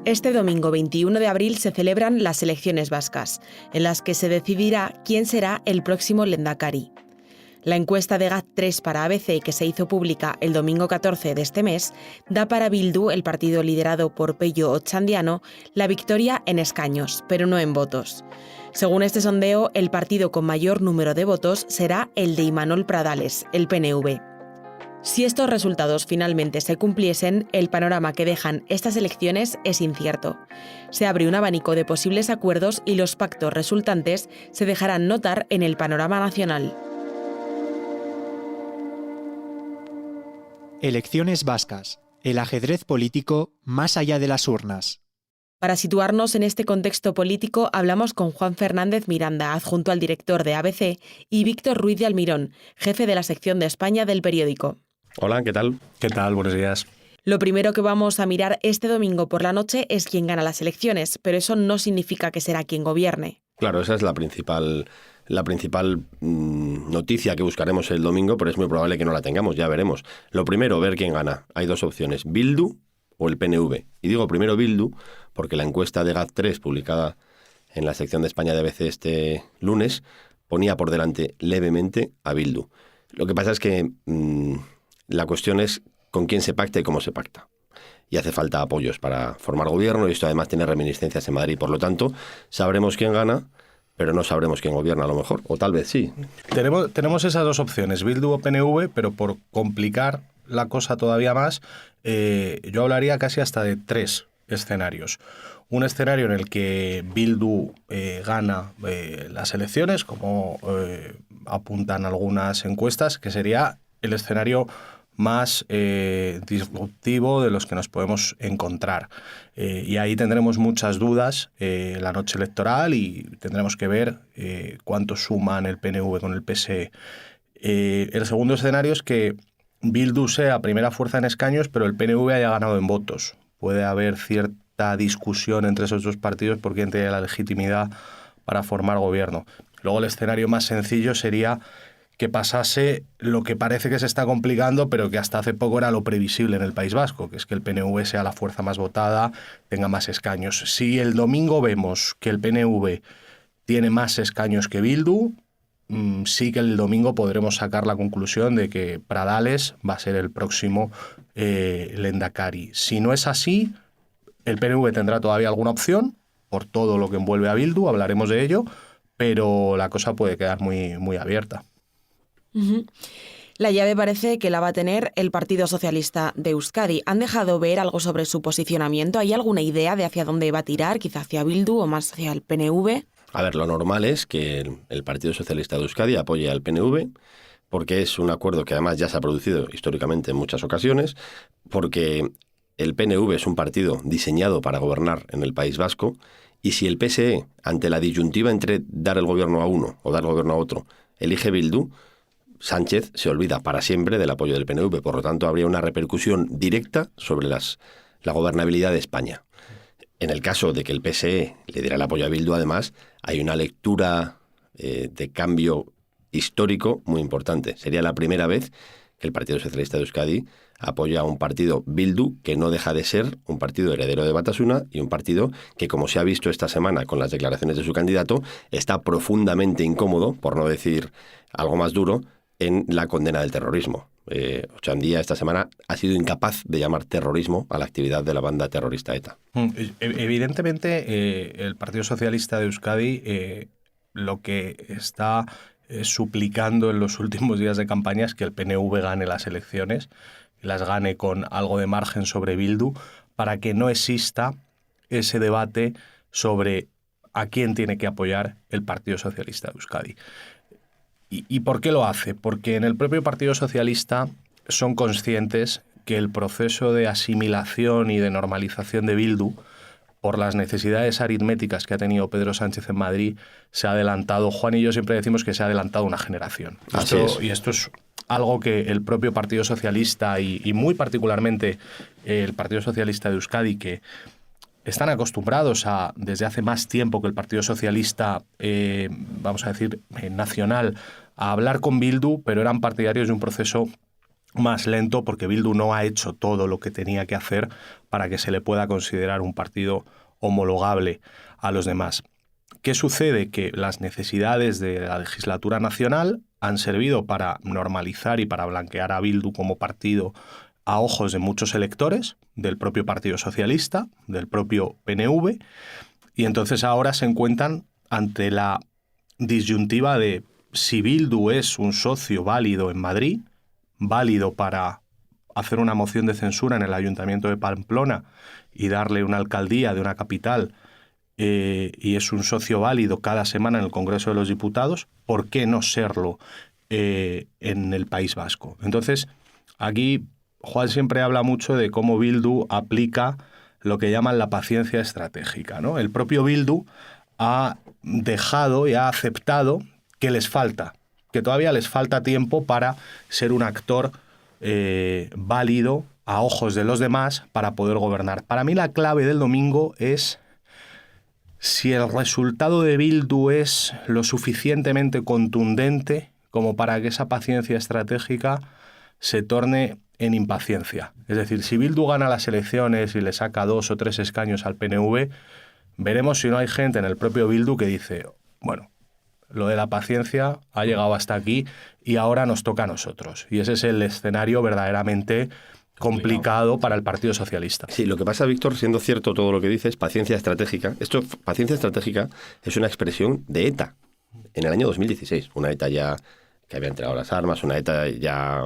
Este domingo 21 de abril se celebran las elecciones vascas, en las que se decidirá quién será el próximo lehendakari. La encuesta de GAT3 para ABC, que se hizo pública el domingo 14 de este mes, da para Bildu, el partido liderado por Pello Otxandiano, la victoria en escaños, pero no en votos. Según este sondeo, el partido con mayor número de votos será el de Imanol Pradales, el PNV. Si estos resultados finalmente se cumpliesen, el panorama que dejan estas elecciones es incierto. Se abre un abanico de posibles acuerdos y los pactos resultantes se dejarán notar en el panorama nacional. Elecciones vascas. El ajedrez político más allá de las urnas. Para situarnos en este contexto político, hablamos con Juan Fernández Miranda, adjunto al director de ABC, y Víctor Ruiz de Almirón, jefe de la sección de España del periódico. Hola, ¿qué tal? ¿Qué tal? Buenos días. Lo primero que vamos a mirar este domingo por la noche es quién gana las elecciones, pero eso no significa que será quien gobierne. Claro, esa es la principal noticia que buscaremos el domingo, pero es muy probable que no la tengamos, ya veremos. Lo primero, ver quién gana. Hay dos opciones, Bildu o el PNV. Y digo primero Bildu porque la encuesta de GAT3 publicada en la sección de España de ABC este lunes ponía por delante levemente a Bildu. Lo que pasa es que la cuestión es con quién se pacta y cómo se pacta. Y hace falta apoyos para formar gobierno, y esto además tiene reminiscencias en Madrid. Por lo tanto, sabremos quién gana, pero no sabremos quién gobierna a lo mejor, o tal vez sí. Tenemos esas dos opciones, Bildu o PNV, pero por complicar la cosa todavía más, yo hablaría casi hasta de tres escenarios. Un escenario en el que Bildu gana las elecciones, como apuntan algunas encuestas, que sería el escenario más disruptivo de los que nos podemos encontrar. Y ahí tendremos muchas dudas la noche electoral y tendremos que ver cuánto suman el PNV con el PSE. El segundo escenario es que Bildu sea primera fuerza en escaños, pero el PNV haya ganado en votos. Puede haber cierta discusión entre esos dos partidos por quién tiene la legitimidad para formar gobierno. Luego el escenario más sencillo sería que pasase lo que parece que se está complicando, pero que hasta hace poco era lo previsible en el País Vasco, que es que el PNV sea la fuerza más votada, tenga más escaños. Si el domingo vemos que el PNV tiene más escaños que Bildu, sí que el domingo podremos sacar la conclusión de que Pradales va a ser el próximo lehendakari. Si no es así, el PNV tendrá todavía alguna opción, por todo lo que envuelve a Bildu, hablaremos de ello, pero la cosa puede quedar muy, muy abierta. La llave parece que la va a tener el Partido Socialista de Euskadi. ¿Han dejado ver algo sobre su posicionamiento? ¿Hay alguna idea de hacia dónde va a tirar? ¿Quizá hacia Bildu o más hacia el PNV? A ver, lo normal es que el Partido Socialista de Euskadi apoye al PNV, porque es un acuerdo que además ya se ha producido históricamente en muchas ocasiones, porque el PNV es un partido diseñado para gobernar en el País Vasco, y si el PSE, ante la disyuntiva entre dar el gobierno a uno o dar el gobierno a otro, elige Bildu, Sánchez se olvida para siempre del apoyo del PNV. Por lo tanto, habría una repercusión directa sobre la gobernabilidad de España. En el caso de que el PSE le diera el apoyo a Bildu, además, hay una lectura de cambio histórico muy importante. Sería la primera vez que el Partido Socialista de Euskadi apoya a un partido Bildu que no deja de ser un partido heredero de Batasuna y un partido que, como se ha visto esta semana con las declaraciones de su candidato, está profundamente incómodo, por no decir algo más duro, en la condena del terrorismo. Otxandia esta semana ha sido incapaz de llamar terrorismo a la actividad de la banda terrorista ETA. Evidentemente, el Partido Socialista de Euskadi lo que está suplicando en los últimos días de campaña es que el PNV gane las elecciones, las gane con algo de margen sobre Bildu, para que no exista ese debate sobre a quién tiene que apoyar el Partido Socialista de Euskadi. ¿Y por qué lo hace? Porque en el propio Partido Socialista son conscientes que el proceso de asimilación y de normalización de Bildu, por las necesidades aritméticas que ha tenido Pedro Sánchez en Madrid, se ha adelantado. Juan y yo siempre decimos que se ha adelantado una generación. Y esto es algo que el propio Partido Socialista y muy particularmente el Partido Socialista de Euskadi, que están acostumbrados desde hace más tiempo que el Partido Socialista, vamos a decir, nacional, a hablar con Bildu, pero eran partidarios de un proceso más lento porque Bildu no ha hecho todo lo que tenía que hacer para que se le pueda considerar un partido homologable a los demás. ¿Qué sucede? Que las necesidades de la legislatura nacional han servido para normalizar y para blanquear a Bildu como partido a ojos de muchos electores, del propio Partido Socialista, del propio PNV, y entonces ahora se encuentran ante la disyuntiva de si Bildu es un socio válido en Madrid, válido para hacer una moción de censura en el Ayuntamiento de Pamplona y darle una alcaldía de una capital, y es un socio válido cada semana en el Congreso de los Diputados, ¿por qué no serlo en el País Vasco? Entonces, aquí Juan siempre habla mucho de cómo Bildu aplica lo que llaman la paciencia estratégica, ¿no? El propio Bildu ha dejado y ha aceptado que les falta, que todavía les falta tiempo para ser un actor válido a ojos de los demás para poder gobernar. Para mí la clave del domingo es si el resultado de Bildu es lo suficientemente contundente como para que esa paciencia estratégica se torne en impaciencia. Es decir, si Bildu gana las elecciones y le saca 2 o 3 escaños al PNV, veremos si no hay gente en el propio Bildu que dice, bueno, lo de la paciencia ha llegado hasta aquí y ahora nos toca a nosotros. Y ese es el escenario verdaderamente complicado para el Partido Socialista. Sí, lo que pasa, Víctor, siendo cierto todo lo que dices, paciencia estratégica. Paciencia estratégica es una expresión de ETA en el año 2016. Una ETA ya que había entregado las armas, una ETA ya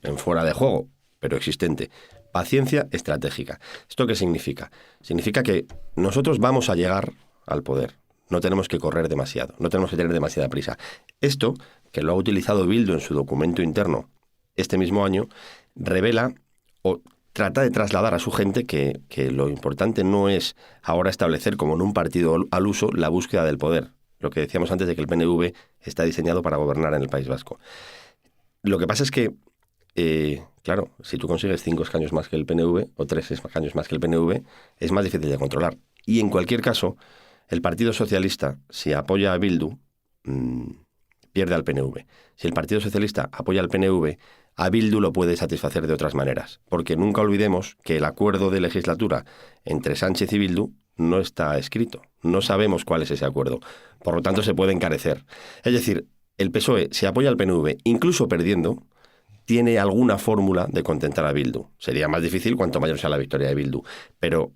en fuera de juego, pero existente. Paciencia estratégica. ¿Esto qué significa? Significa que nosotros vamos a llegar al poder. No tenemos que correr demasiado, no tenemos que tener demasiada prisa. Esto, que lo ha utilizado Bildu en su documento interno este mismo año, revela o trata de trasladar a su gente que lo importante no es ahora establecer como en un partido al uso la búsqueda del poder. Lo que decíamos antes de que el PNV está diseñado para gobernar en el País Vasco. Lo que pasa es que, claro, si tú consigues 5 escaños más que el PNV o 3 escaños más que el PNV, es más difícil de controlar. Y en cualquier caso, el Partido Socialista, si apoya a Bildu, pierde al PNV. Si el Partido Socialista apoya al PNV, a Bildu lo puede satisfacer de otras maneras. Porque nunca olvidemos que el acuerdo de legislatura entre Sánchez y Bildu no está escrito. No sabemos cuál es ese acuerdo. Por lo tanto, se puede encarecer. Es decir, el PSOE, si apoya al PNV, incluso perdiendo, tiene alguna fórmula de contentar a Bildu. Sería más difícil cuanto mayor sea la victoria de Bildu. Pero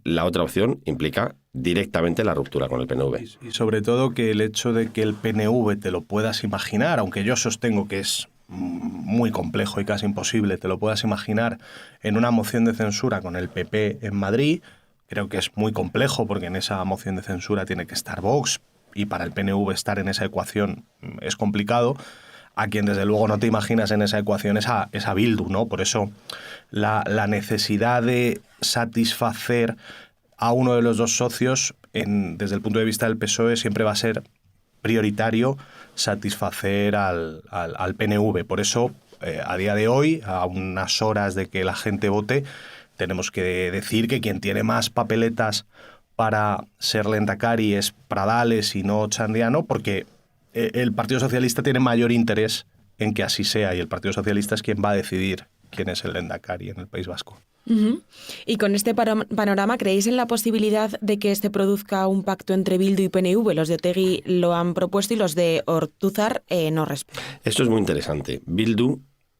la otra opción implica directamente la ruptura con el PNV. Y sobre todo que el hecho de que el PNV te lo puedas imaginar, aunque yo sostengo que es muy complejo y casi imposible, te lo puedas imaginar en una moción de censura con el PP en Madrid, creo que es muy complejo porque en esa moción de censura tiene que estar Vox y para el PNV estar en esa ecuación es complicado. A quien desde luego no te imaginas en esa ecuación es a Bildu, ¿no? Por eso la necesidad de satisfacer a uno de los dos socios desde el punto de vista del PSOE siempre va a ser prioritario satisfacer al PNV. Por eso, a día de hoy, a unas horas de que la gente vote, tenemos que decir que quien tiene más papeletas para ser Lehendakari es Pradales y no Chandiano, porque el Partido Socialista tiene mayor interés en que así sea y el Partido Socialista es quien va a decidir quién es el Lehendakari en el País Vasco. Uh-huh. Y con este panorama, ¿creéis en la posibilidad de que se produzca un pacto entre Bildu y PNV? Los de Otegi lo han propuesto y los de Ortúzar no responden. Esto es muy interesante. Bildu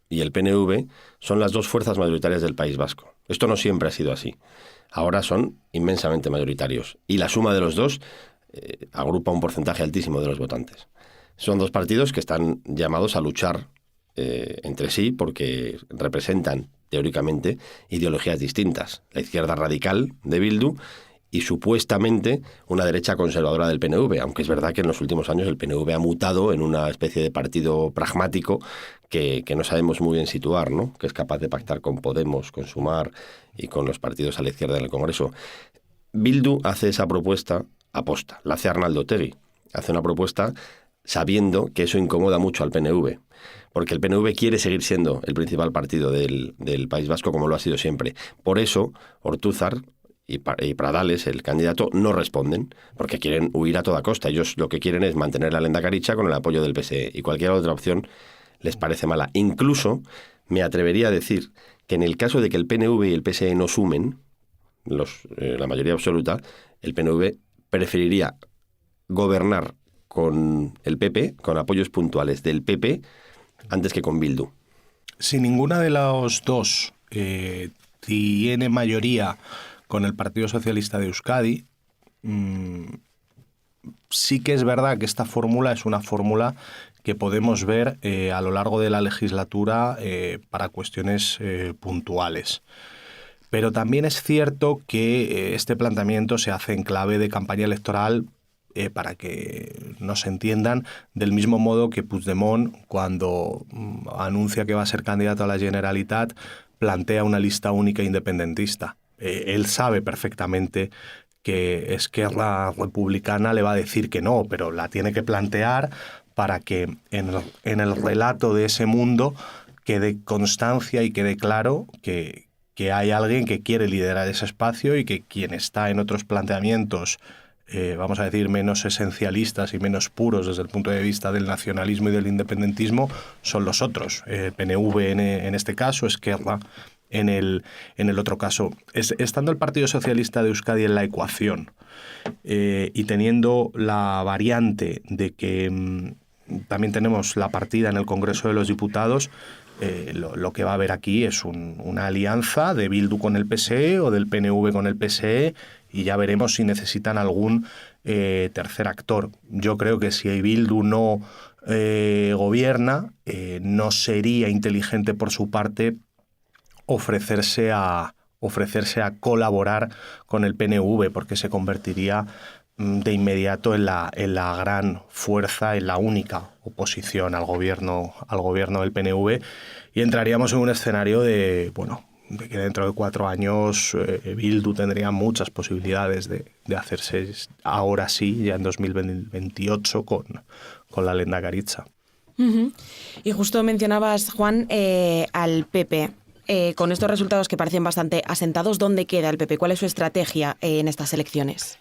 y el PNV son las dos fuerzas mayoritarias del País Vasco. Esto no siempre ha sido así. Ahora son inmensamente mayoritarios. Y la suma de los dos agrupa un porcentaje altísimo de los votantes. Son dos partidos que están llamados a luchar entre sí porque representan teóricamente ideologías distintas. La izquierda radical de Bildu y supuestamente una derecha conservadora del PNV, aunque es verdad que en los últimos años el PNV ha mutado en una especie de partido pragmático que no sabemos muy bien situar, ¿no? Que es capaz de pactar con Podemos, con Sumar y con los partidos a la izquierda en el Congreso. Bildu hace esa propuesta aposta, la hace Arnaldo Otegi. Hace una propuesta sabiendo que eso incomoda mucho al PNV, porque el PNV quiere seguir siendo el principal partido del País Vasco como lo ha sido siempre. Por eso Ortúzar y Pradales, el candidato, no responden, porque quieren huir a toda costa. Ellos lo que quieren es mantener la Lehendakaricha con el apoyo del PSE y cualquier otra opción les parece mala. Incluso me atrevería a decir que en el caso de que el PNV y el PSE no sumen la mayoría absoluta, el PNV preferiría gobernar con el PP, con apoyos puntuales del PP, antes que con Bildu. Si ninguna de los dos tiene mayoría con el Partido Socialista de Euskadi, sí que es verdad que esta fórmula es una fórmula que podemos ver a lo largo de la legislatura para cuestiones puntuales. Pero también es cierto que este planteamiento se hace en clave de campaña electoral, para que nos entiendan, del mismo modo que Puigdemont, cuando anuncia que va a ser candidato a la Generalitat, plantea una lista única independentista. Él sabe perfectamente que Esquerra Republicana le va a decir que no, pero la tiene que plantear para que en el relato de ese mundo quede constancia y quede claro que hay alguien que quiere liderar ese espacio y que quien está en otros planteamientos, vamos a decir, menos esencialistas y menos puros desde el punto de vista del nacionalismo y del independentismo, son los otros. PNV en este caso, Esquerra en el otro caso. Estando el Partido Socialista de Euskadi en la ecuación y teniendo la variante de que también tenemos la partida en el Congreso de los Diputados, lo que va a haber aquí es una alianza de Bildu con el PSE o del PNV con el PSE, y ya veremos si necesitan algún tercer actor. Yo creo que si Bildu no gobierna, no sería inteligente por su parte ofrecerse a colaborar con el PNV, porque se convertiría de inmediato en la gran fuerza, en la única oposición al gobierno del PNV, y entraríamos en un escenario de que dentro de 4 años Bildu tendría muchas posibilidades de hacerse ahora sí, ya en 2028, con la lehendakaritza. Uh-huh. Y justo mencionabas, Juan, al PP. Con estos resultados que parecen bastante asentados, ¿dónde queda el PP? ¿Cuál es su estrategia en estas elecciones?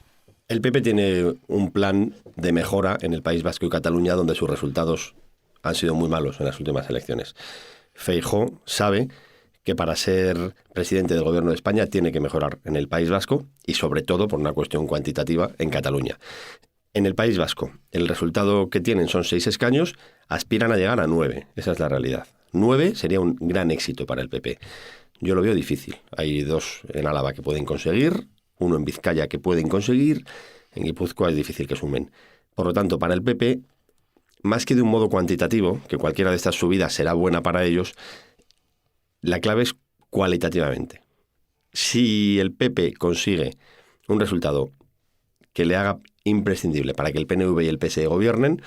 El PP tiene un plan de mejora en el País Vasco y Cataluña, donde sus resultados han sido muy malos en las últimas elecciones. Feijóo sabe que para ser presidente del Gobierno de España tiene que mejorar en el País Vasco y, sobre todo, por una cuestión cuantitativa, en Cataluña. En el País Vasco, el resultado que tienen son 6 escaños, aspiran a llegar a 9. Esa es la realidad. 9 sería un gran éxito para el PP. Yo lo veo difícil. Hay 2 en Álava que pueden conseguir, 1 en Vizcaya que pueden conseguir, en Guipúzcoa es difícil que sumen. Por lo tanto, para el PP, más que de un modo cuantitativo, que cualquiera de estas subidas será buena para ellos, la clave es cualitativamente. Si el PP consigue un resultado que le haga imprescindible para que el PNV y el PSE gobiernen,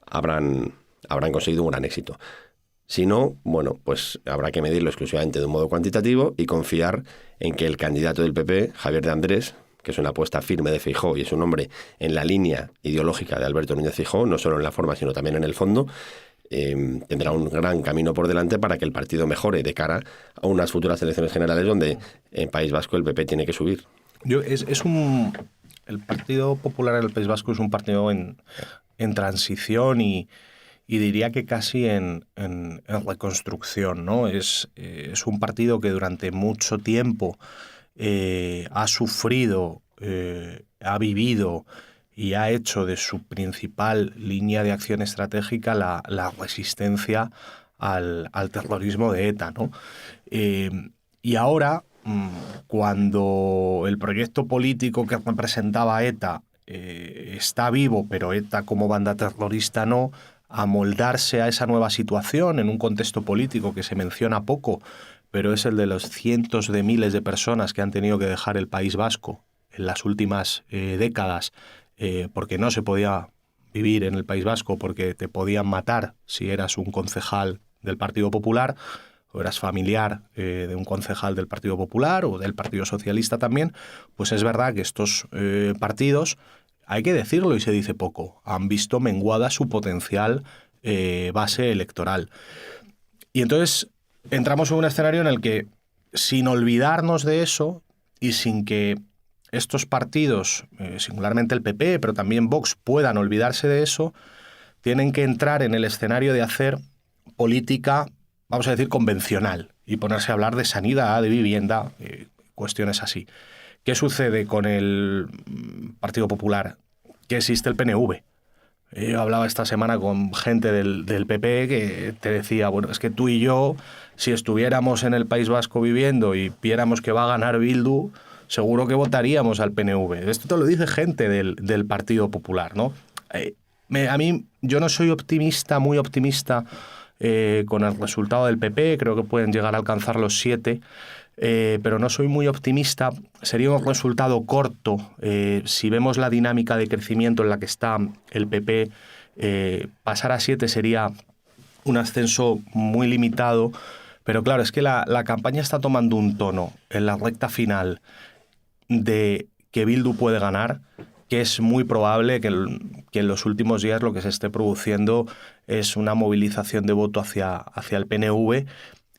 habrán conseguido un gran éxito. Si no, pues habrá que medirlo exclusivamente de un modo cuantitativo y confiar en que el candidato del PP, Javier de Andrés, que es una apuesta firme de Feijóo y es un hombre en la línea ideológica de Alberto Núñez Feijóo, no solo en la forma sino también en el fondo, tendrá un gran camino por delante para que el partido mejore de cara a unas futuras elecciones generales donde en País Vasco el PP tiene que subir. El Partido Popular en el País Vasco es un partido en transición y diría que casi en reconstrucción, ¿no? Es un partido que durante mucho tiempo ha sufrido, ha vivido y ha hecho de su principal línea de acción estratégica la resistencia al terrorismo de ETA, ¿no? Y ahora, cuando el proyecto político que representaba ETA está vivo, pero ETA como banda terrorista no, amoldarse a esa nueva situación en un contexto político que se menciona poco, pero es el de los cientos de miles de personas que han tenido que dejar el País Vasco en las últimas décadas, porque no se podía vivir en el País Vasco, porque te podían matar si eras un concejal del Partido Popular o eras familiar de un concejal del Partido Popular o del Partido Socialista también. Pues es verdad que estos partidos, hay que decirlo y se dice poco, han visto menguada su potencial base electoral. Y entonces entramos en un escenario en el que, sin olvidarnos de eso y sin que estos partidos, singularmente el PP, pero también Vox, puedan olvidarse de eso, tienen que entrar en el escenario de hacer política, vamos a decir, convencional, y ponerse a hablar de sanidad, de vivienda, cuestiones así. ¿Qué sucede con el Partido Popular? Que existe el PNV. Yo hablaba esta semana con gente del PP que te decía, bueno, es que tú y yo, si estuviéramos en el País Vasco viviendo y viéramos que va a ganar Bildu, seguro que votaríamos al PNV. Esto te lo dice gente del Partido Popular, ¿no? A mí, yo no soy muy optimista con el resultado del PP, creo que pueden llegar a alcanzar los 7, pero no soy muy optimista. Sería un resultado corto. Si vemos la dinámica de crecimiento en la que está el PP, pasar a 7 sería un ascenso muy limitado, pero claro, es que la campaña está tomando un tono en la recta final de que Bildu puede ganar, que es muy probable que en los últimos días lo que se esté produciendo es una movilización de voto hacia el PNV,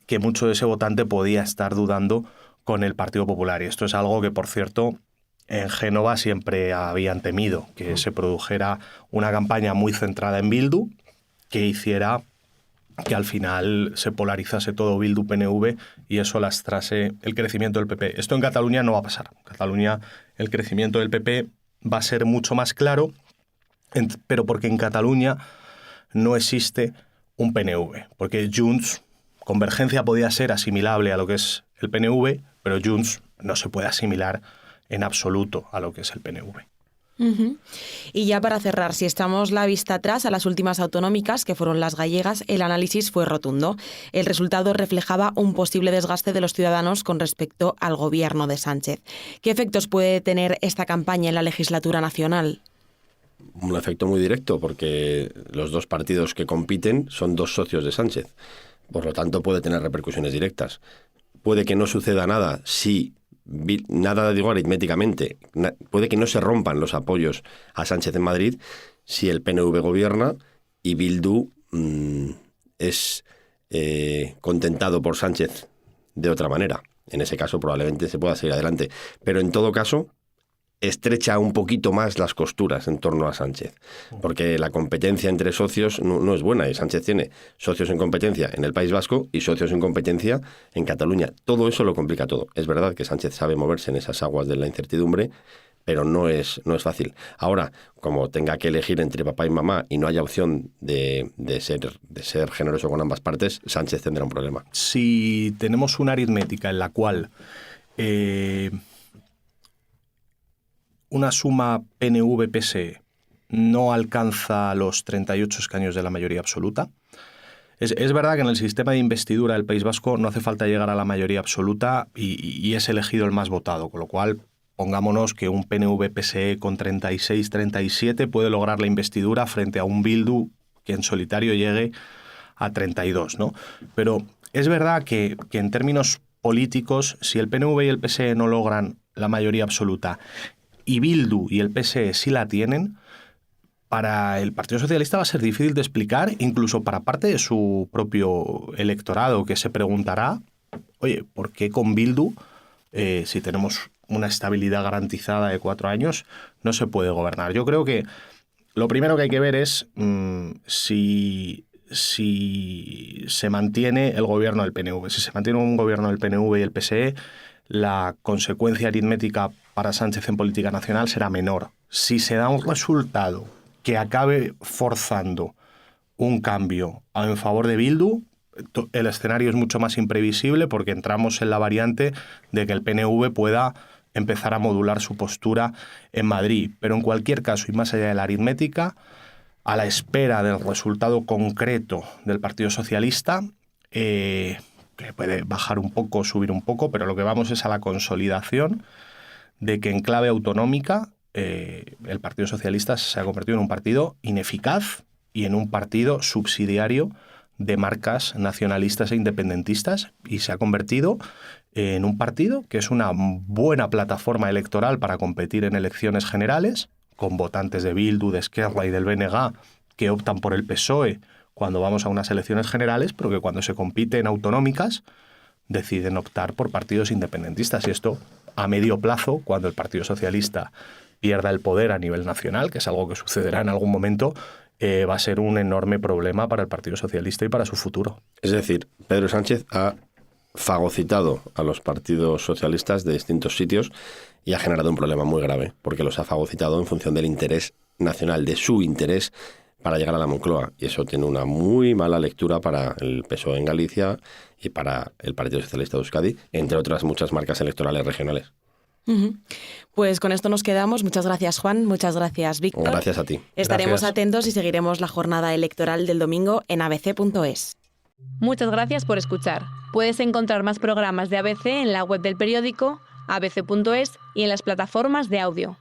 que mucho de ese votante podía estar dudando con el Partido Popular. Y esto es algo que, por cierto, en Génova siempre habían temido, que se produjera una campaña muy centrada en Bildu, que hiciera que al final se polarizase todo Bildu-PNV y eso lastrase el crecimiento del PP. Esto en Cataluña no va a pasar. En Cataluña el crecimiento del PP va a ser mucho más claro, pero porque en Cataluña no existe un PNV, porque Junts, Convergencia podía ser asimilable a lo que es el PNV, pero Junts no se puede asimilar en absoluto a lo que es el PNV. Uh-huh. Y ya para cerrar, si echamos la vista atrás a las últimas autonómicas, que fueron las gallegas, el análisis fue rotundo. El resultado reflejaba un posible desgaste de los ciudadanos con respecto al gobierno de Sánchez. ¿Qué efectos puede tener esta campaña en la legislatura nacional? Un efecto muy directo, porque los dos partidos que compiten son dos socios de Sánchez. Por lo tanto, puede tener repercusiones directas. Puede que no suceda nada si... Nada digo aritméticamente, puede que no se rompan los apoyos a Sánchez en Madrid si el PNV gobierna y Bildu es contentado por Sánchez de otra manera. En ese caso probablemente se pueda seguir adelante, pero en todo caso estrecha un poquito más las costuras en torno a Sánchez, porque la competencia entre socios no es buena, y Sánchez tiene socios en competencia en el País Vasco y socios en competencia en Cataluña. Todo eso lo complica todo. Es verdad que Sánchez sabe moverse en esas aguas de la incertidumbre, pero no es fácil. Ahora, como tenga que elegir entre papá y mamá y no haya opción de ser generoso con ambas partes, Sánchez tendrá un problema. Si tenemos una aritmética en la cual una suma PNV-PSE no alcanza los 38 escaños de la mayoría absoluta. Es verdad que en el sistema de investidura del País Vasco no hace falta llegar a la mayoría absoluta y es elegido el más votado, con lo cual pongámonos que un PNV-PSE con 36-37 puede lograr la investidura frente a un Bildu que en solitario llegue a 32, ¿no? Pero es verdad que en términos políticos, si el PNV y el PSE no logran la mayoría absoluta y Bildu y el PSE sí la tienen, para el Partido Socialista va a ser difícil de explicar, incluso para parte de su propio electorado, que se preguntará, oye, ¿por qué con Bildu, si tenemos una estabilidad garantizada de 4 años, no se puede gobernar? Yo creo que lo primero que hay que ver es si se mantiene el gobierno del PNV. Si se mantiene un gobierno del PNV y el PSE, la consecuencia aritmética para Sánchez en política nacional será menor. Si se da un resultado que acabe forzando un cambio en favor de Bildu, el escenario es mucho más imprevisible porque entramos en la variante de que el PNV pueda empezar a modular su postura en Madrid. Pero en cualquier caso, y más allá de la aritmética, a la espera del resultado concreto del Partido Socialista, que puede bajar un poco, subir un poco, pero lo que vamos es a la consolidación de que en clave autonómica el Partido Socialista se ha convertido en un partido ineficaz y en un partido subsidiario de marcas nacionalistas e independentistas, y se ha convertido en un partido que es una buena plataforma electoral para competir en elecciones generales, con votantes de Bildu, de Esquerra y del BNG que optan por el PSOE cuando vamos a unas elecciones generales, pero que cuando se compite en autonómicas deciden optar por partidos independentistas. Y esto, a medio plazo, cuando el Partido Socialista pierda el poder a nivel nacional, que es algo que sucederá en algún momento, va a ser un enorme problema para el Partido Socialista y para su futuro. Es decir, Pedro Sánchez ha fagocitado a los partidos socialistas de distintos sitios y ha generado un problema muy grave, porque los ha fagocitado en función del interés nacional, de su interés para llegar a la Moncloa. Y eso tiene una muy mala lectura para el PSOE en Galicia y para el Partido Socialista de Euskadi, entre otras muchas marcas electorales regionales. Pues con esto nos quedamos. Muchas gracias, Juan. Muchas gracias, Víctor. Gracias a ti. Estaremos Gracias. atentos y seguiremos la jornada electoral del domingo en abc.es. Muchas gracias por escuchar. Puedes encontrar más programas de ABC en la web del periódico, abc.es y en las plataformas de audio.